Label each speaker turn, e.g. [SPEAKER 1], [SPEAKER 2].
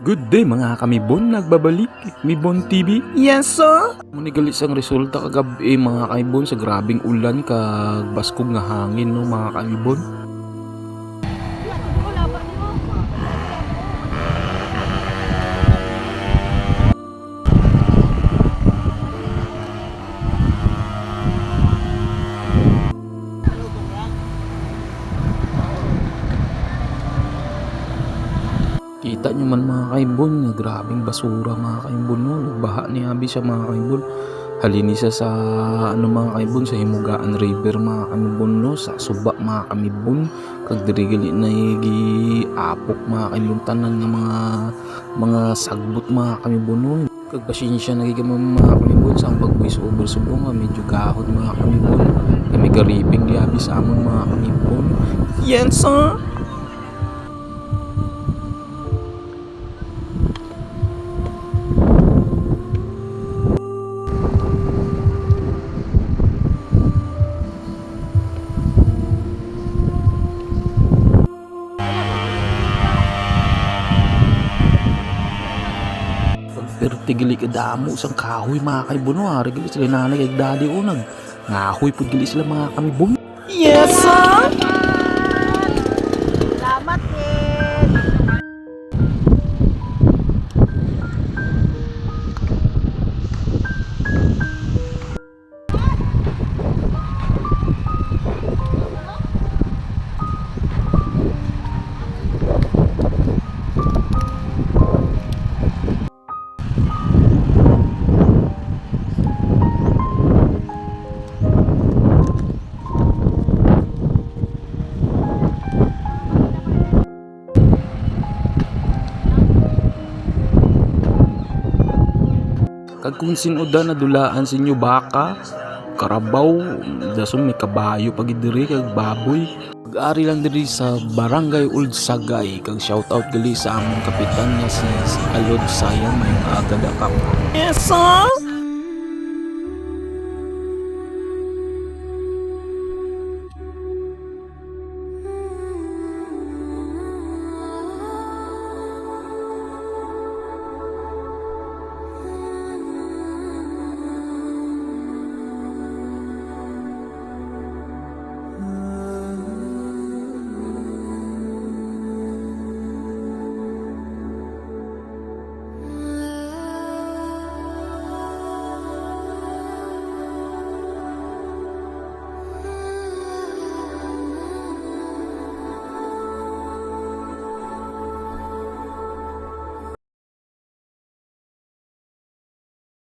[SPEAKER 1] Good day mga kamibon, nagbabalik Mibon TV. Yes sir. Munigalis ang resulta kagabi mga kamibon sa grabing ulan kag baskog nga hangin no mga kamibon. Kita nyo man mga kaibon, nga grabing basura mga kaibon no. Nagbaha ni Abi siya mga kaibon. Halini siya sa mga kaibon sa Himugaan River mga kaibon no, sa Suba mga kaibon. Kag diri gali na apok mga kaibon tanan nga mga sagbot mga kaibon no. Kag pasensya nagiging mga kaibon sa ang pag-voice over subong nga medyo gahod mga kaibon. Kami gariping di Abi sa amon mga kaibon. Yan sa pero tigili ka damo sang kahoy mga kaibon no. Ari gali sila nanay kag dadi unag ngahoy pud gali sila mga kamibon. Yes sir.
[SPEAKER 2] Salamat din.
[SPEAKER 1] Kag kung sinuda na dulaan sa inyo baka, karabaw, dason may kabayo pag diri kag baboy. Pag-ari lang diri sa Barangay Old Sagay kag shoutout gali sa among kapitan nga si Alod Sayang may aga dakap. Yes sir.